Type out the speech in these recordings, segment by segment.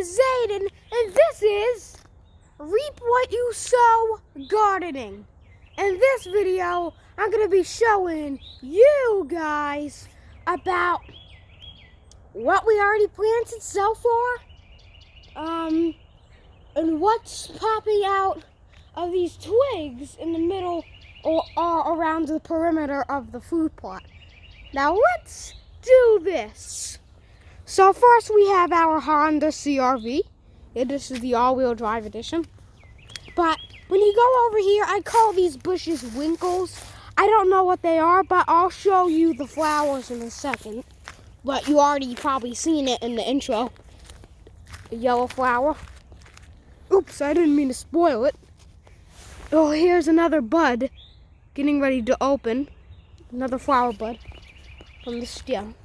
Zayden, and this is Reap What You Sow Gardening. In this video, I'm going to be showing you guys about what we already planted so far, and what's popping out of these twigs in the middle or around the perimeter of the food plot. Now let's do this. So first we have our Honda CRV. This is the all-wheel drive edition. But when you go over here, I call these bushes winkles. I don't know what they are, but I'll show you the flowers in a second. But you already probably seen it in the intro. A yellow flower. Oops, I didn't mean to spoil it. Oh, here's another bud getting ready to open. Another flower bud from the stem.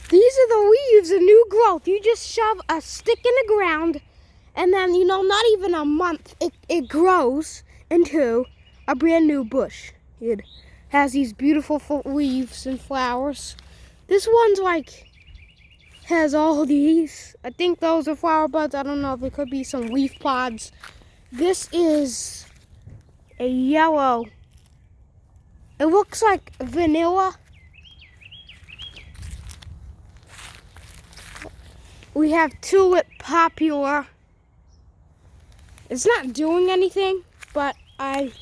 These are the leaves of new growth. You just shove a stick in the ground, and then, not even a month, it grows into a brand new bush. It has these beautiful leaves and flowers. This one's has all these. I think those are flower buds. I don't know if it could be some leaf pods. This is a yellow. It looks like vanilla. We have tulip popular. It's not doing anything, but I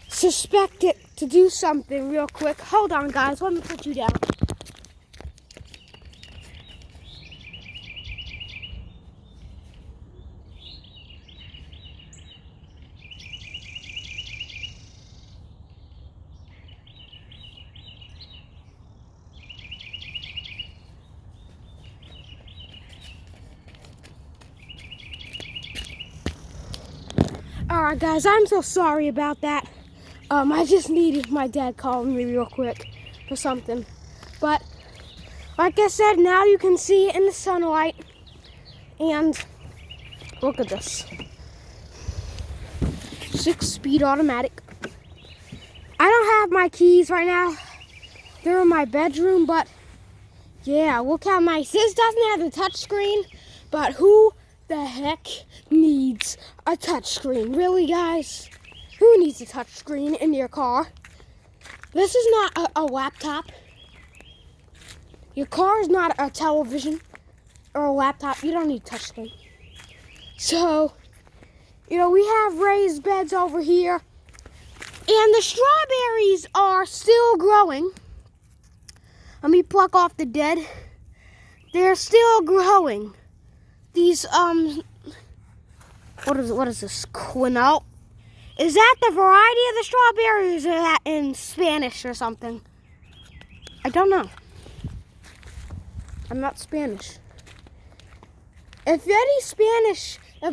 suspect it to do something real quick. Hold on, guys. Let me put you down. Alright guys, I'm so sorry about that. I just needed my dad calling me real quick for something. But like I said, now you can see it in the sunlight. And look at this. 6-speed automatic. I don't have my keys right now. They're in my bedroom, but yeah, look how nice. This doesn't have the touch screen, but who the heck needs a touch screen? Really, guys? Who needs a touch screen in your car? This is not a laptop. Your car is not a television or a laptop. You don't need a touch screen. So, you know, we have raised beds over here, and the strawberries are still growing. Let me pluck off the dead. They're still growing. These, what is this, quinoa? Is that the variety of the strawberry, or is that in Spanish or something? I don't know. I'm not Spanish. If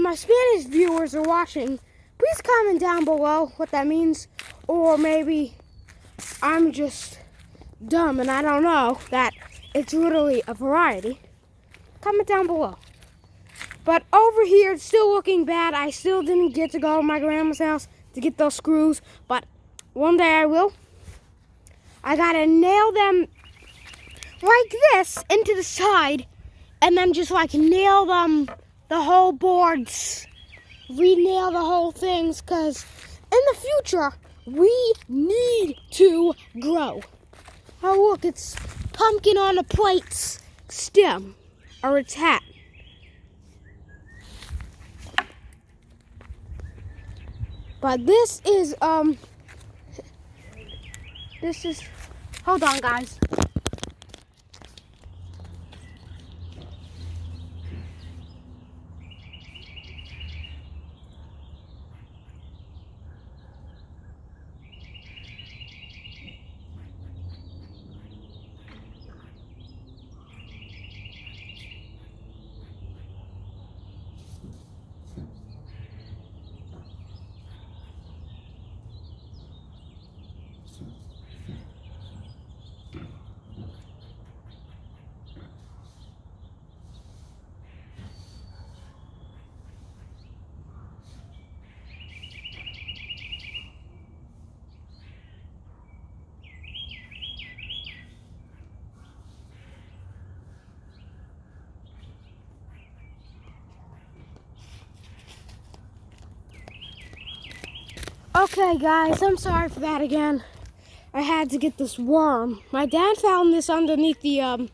my Spanish viewers are watching, please comment down below what that means. Or maybe I'm just dumb and I don't know that it's literally a variety. Comment down below. But over here, it's still looking bad. I still didn't get to go to my grandma's house to get those screws, but one day I will. I gotta nail them like this into the side, and then just like nail them, the whole boards, re-nail the whole things, because in the future, we need to grow. Oh look, it's pumpkin on a plate's stem, or its hat. But this is, hold on guys. Okay guys, I'm sorry for that again. I had to get this worm. My dad found this underneath the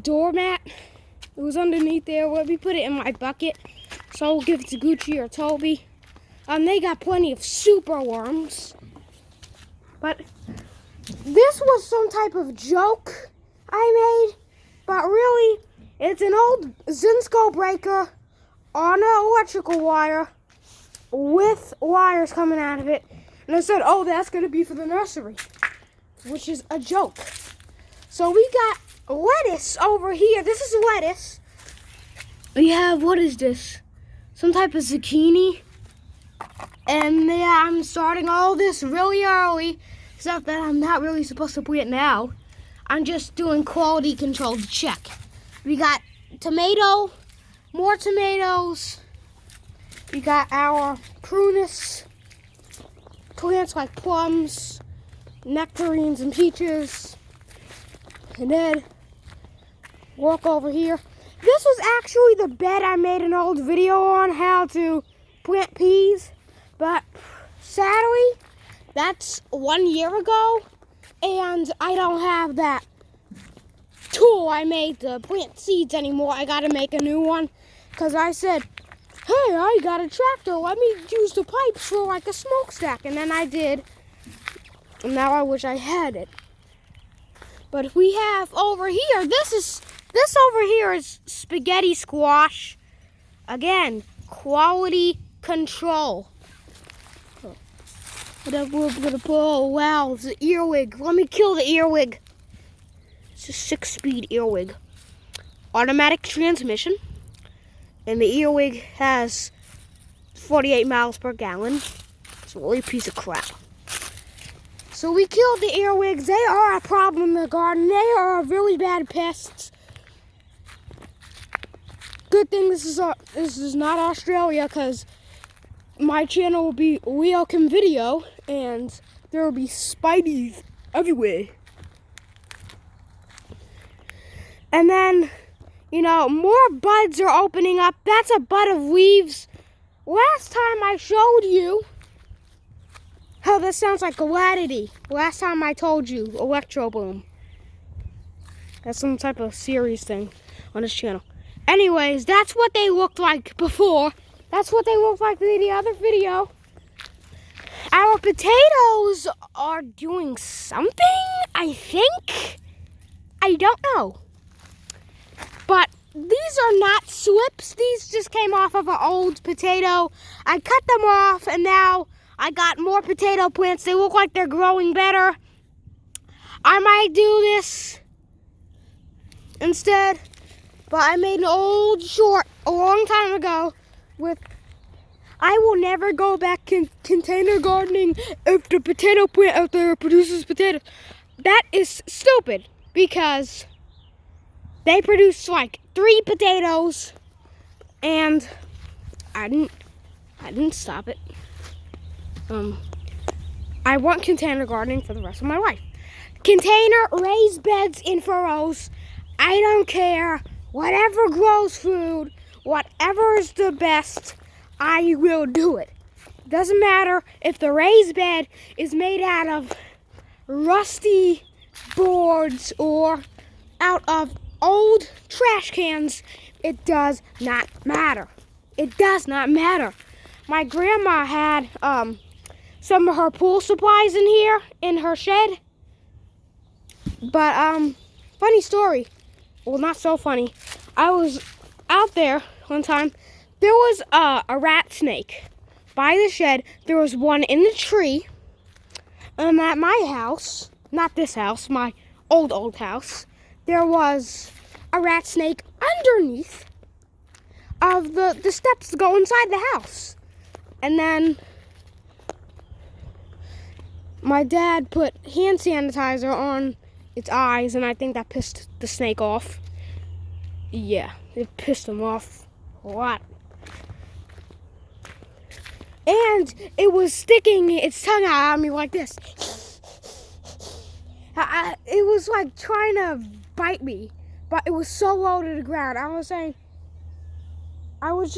doormat. It was underneath there. Let me put it in my bucket. So I'll give it to Gucci or Toby. They got plenty of super worms. But this was some type of joke I made. But really, it's an old Zinsco breaker on an electrical wire with wires coming out of it. And I said, oh, that's going to be for the nursery, which is a joke. So we got lettuce over here. This is lettuce. We have, what is this? Some type of zucchini. And yeah, I'm starting all this really early, except that I'm not really supposed to put it now. I'm just doing quality control to check. We got tomato, more tomatoes. We got our prunus plants like plums, nectarines, and peaches. And then walk over here. This was actually the bed I made an old video on how to plant peas. But sadly, that's 1 year ago. And I don't have that tool I made to plant seeds anymore. I gotta make a new one. Because I said, hey, I got a tractor. Let me use the pipes for like a smokestack. And then I did. And now I wish I had it. But we have over here, this over here is spaghetti squash. Again, quality control. Oh, wow, it's an earwig. Let me kill the earwig. It's a 6-speed earwig. Automatic transmission. And the earwig has 48 miles per gallon. It's really a piece of crap. So we killed the earwigs. They are a problem in the garden. They are really bad pests. Good thing this is not Australia, because my channel will be Welcome Video and there will be spideys everywhere. And then, you know, more buds are opening up. That's a bud of leaves. Last time I showed you, oh, that sounds like Galadity. Last time I told you, Electro Boom. That's some type of series thing on this channel. Anyways, that's what they looked like before. That's what they looked like in the other video. Our potatoes are doing something, I think. I don't know. But these are not slips. These just came off of an old potato. I cut them off and now I got more potato plants. They look like they're growing better. I might do this instead. But I made an old short a long time ago with, I will never go back container gardening if the potato plant out there produces potatoes. That is stupid because they produce like 3 potatoes and I didn't stop it. I want container gardening for the rest of my life. Container, raised beds in furrows. I don't care. Whatever grows food, whatever is the best, I will do it. Doesn't matter if the raised bed is made out of rusty boards or out of old trash cans. It does not matter. It does not matter. My grandma had some of her pool supplies in here in her shed. But funny story. Well, not so funny. I was out there one time. There was a rat snake by the shed. There was one in the tree. And at my house, not this house, my old house, there was a rat snake underneath of the steps to go inside the house. And then my dad put hand sanitizer on its eyes, and I think that pissed the snake off. Yeah, it pissed him off a lot. And it was sticking its tongue out at me like this. It was like trying to bite me, but it was so low to the ground. I was saying, I was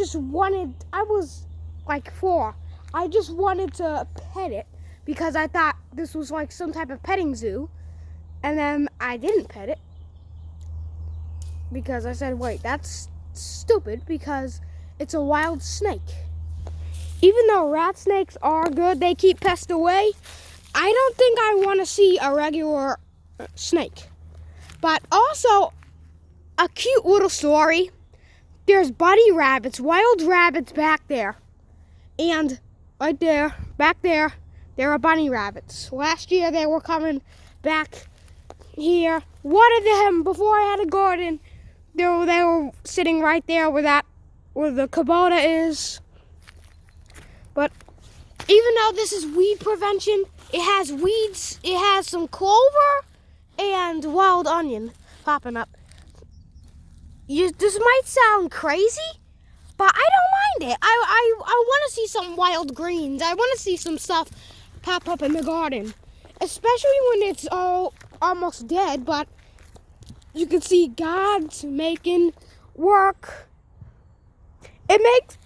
like 4. I just wanted to pet it because I thought this was like some type of petting zoo. And then I didn't pet it because I said, wait, that's stupid because it's a wild snake. Even though rat snakes are good, they keep pests away, I don't think I want to see a regular snake. But also, a cute little story. There's bunny rabbits, wild rabbits back there. And right there, back there, there are bunny rabbits. Last year they were coming back here. One of them, before I had a garden, they were sitting right there where the Kubota is. But even though this is weed prevention, it has weeds, it has some clover and wild onion popping up. This might sound crazy, but I don't mind it. I want to see some wild greens. I want to see some stuff pop up in the garden, especially when it's all almost dead, but you can see God's making work. It makes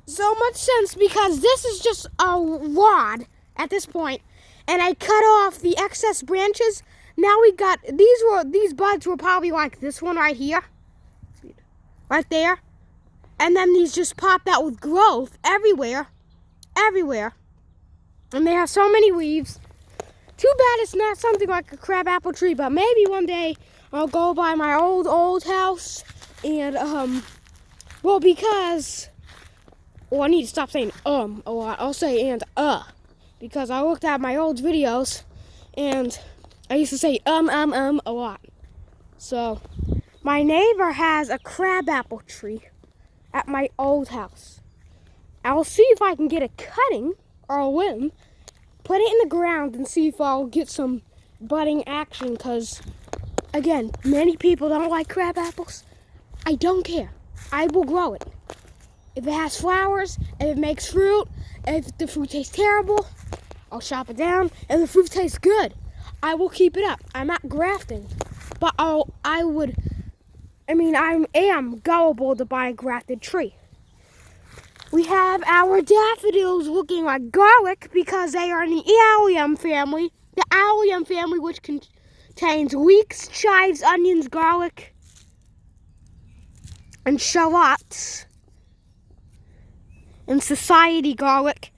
so much sense because this is just a rod at this point, and I cut off the excess branches. Now we got these buds were probably like this one right here, right there, and then these just popped out with growth everywhere, and they have so many leaves. Too bad it's not something like a crabapple tree, but maybe one day I'll go by my old house and because I need to stop saying a lot. I'll say because I looked at my old videos and I used to say a lot. So my neighbor has a crabapple tree at my old house. I'll see if I can get a cutting or a limb, put it in the ground, and see if I'll get some budding action. Because, again, many people don't like crab apples. I don't care. I will grow it. If it has flowers, if it makes fruit, if the fruit tastes terrible, I'll chop it down. If the fruit tastes good, I will keep it up. I'm not grafting, but I am gullible to buy a grafted tree. We have our daffodils looking like garlic because they are in the allium family. The allium family, which contains leeks, chives, onions, garlic, and shallots, and society garlic.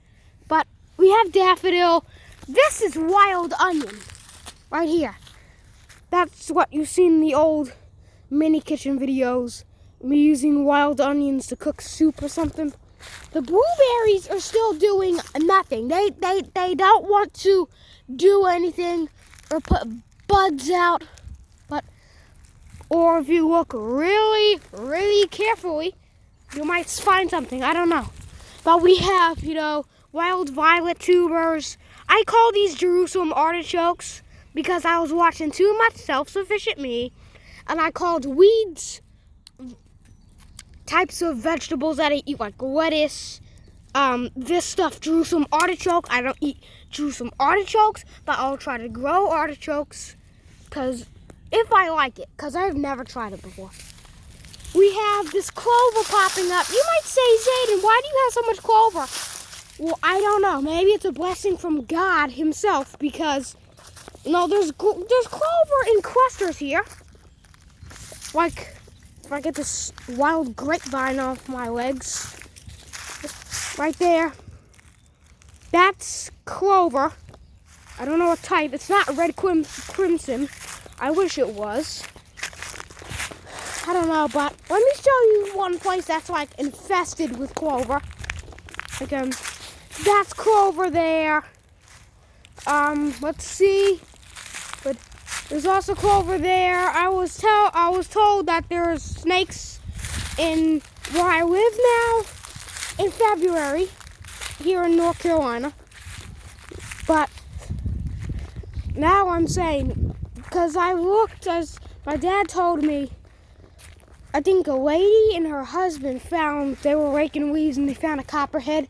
But we have daffodil. This is wild onion right here. That's what you see in the old mini kitchen videos, me using wild onions to cook soup or something. The blueberries are still doing nothing. They don't want to do anything or put buds out. Or if you look really, really carefully, you might find something. I don't know. But we have, wild violet tubers. I call these Jerusalem artichokes because I was watching too much Self-Sufficient Me, and I called weeds types of vegetables that I eat, like lettuce, this stuff, Jerusalem artichoke. I don't eat Jerusalem artichokes, but I'll try to grow artichokes if I like it, because I've never tried it before. We have this clover popping up. You might say, Zayden, why do you have so much clover? Well, I don't know. Maybe it's a blessing from God himself, because, there's clover in clusters here. Like, if I get this wild grapevine off my legs, right there, that's clover. I don't know what type. It's not red crimson. I wish it was. I don't know, but let me show you one place that's like infested with clover. Again, that's clover there. Let's see. But there's also clover there. I was told that there's snakes in where I live now in February here in North Carolina. But now I'm saying, because I looked, as my dad told me, I think a lady and her husband they were raking weeds and they found a copperhead.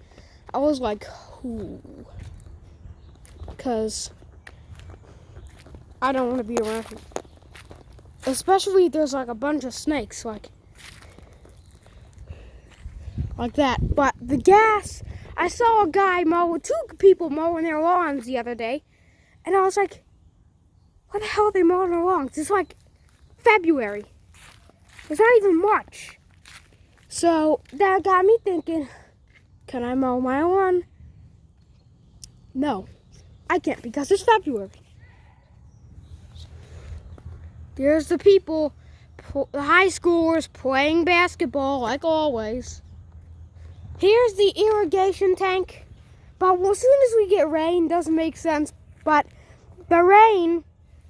I was like, ooh. Because I don't want to be around him. Especially if there's like a bunch of snakes, like that. But the gas, I saw two people mowing their lawns the other day. And I was like, what the hell are they mowing their lawns? It's like February. It's not even March. So that got me thinking, can I mow my lawn? No, I can't because it's February. There's the people, the high schoolers playing basketball like always. Here's the irrigation tank. But as soon as we get rain, doesn't make sense. But the rain,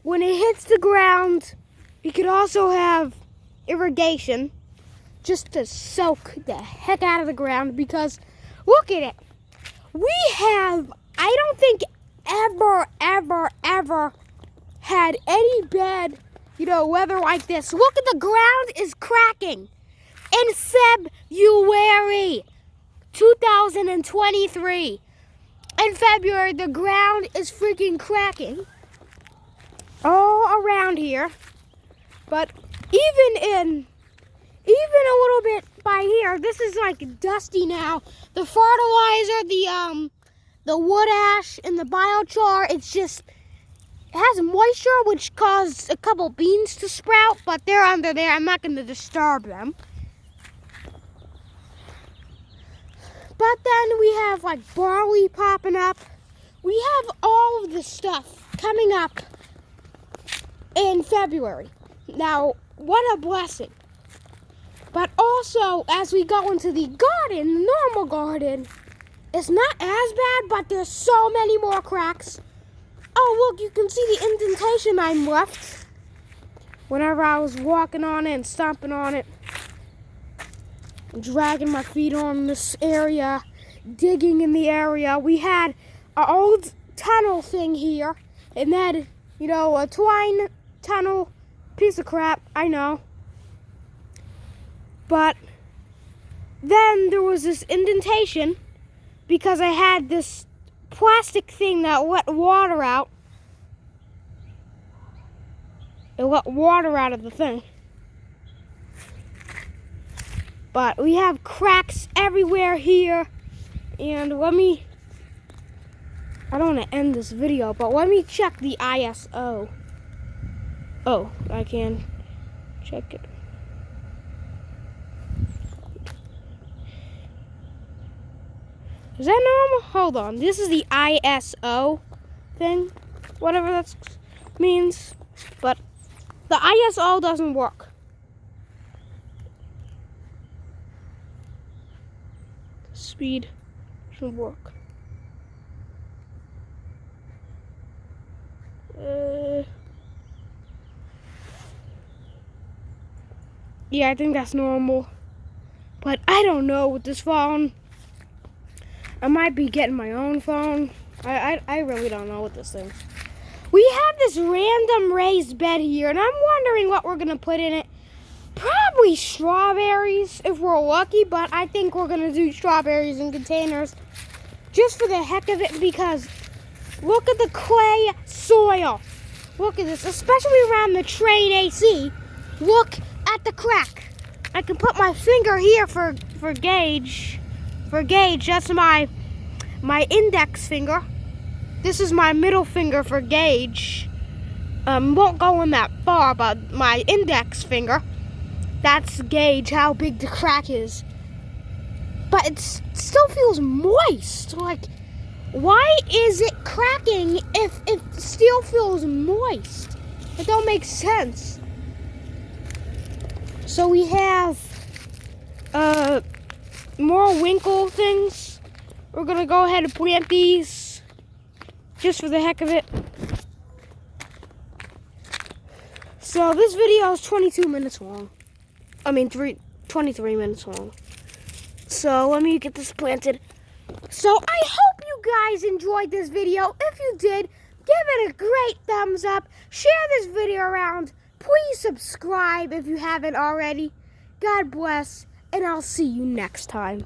when it hits the ground, you could also have irrigation just to soak the heck out of the ground, because look at it. We have, I don't think ever had any bad, weather like this. Look at the ground is cracking in February 2023. In February, the ground is freaking cracking all around here. But even a little bit by here, this is like dusty now. The fertilizer, the wood ash, and the biochar, it has moisture, which caused a couple beans to sprout, but they're under there. I'm not going to disturb them. But then we have like barley popping up. We have all of this stuff coming up in February. Now, what a blessing. But also, as we go into the garden, the normal garden, it's not as bad, but there's so many more cracks. Oh, look, you can see the indentation I left whenever I was walking on it and stomping on it, dragging my feet on this area. digging in the area. We had an old tunnel thing here, and then, you know, a twine tunnel, piece of crap, I know. But then there was this indentation because I had this plastic thing that let water out. It let water out of the thing. But we have cracks everywhere here. And I don't want to end this video, but let me check the ISO. Oh, I can check it. Is that normal? Hold on. This is the ISO thing, whatever that means. But the ISO doesn't work. Speed should work. Yeah, I think that's normal. But I don't know with this phone. I might be getting my own phone. I really don't know with this thing. We have this random raised bed here, and I'm wondering what we're going to put in it. Probably strawberries if we're lucky, but I think we're going to do strawberries in containers just for the heck of it, because look at the clay soil. Look at this, especially around the train AC. Look at the crack. I can put my finger here for gauge. For gauge, that's my index finger. This is my middle finger for gauge. Won't go in that far, but my index finger, that's gauge how big the crack is. But it still feels moist. Like, why is it cracking if it still feels moist? It don't make sense. So we have more winkle things. We're gonna go ahead and plant these just for the heck of it. So this video is 22 minutes long. 23 minutes long. So let me get this planted. So I hope you guys enjoyed this video. If you did, give it a great thumbs up. Share this video around. Please subscribe if you haven't already. God bless, and I'll see you next time.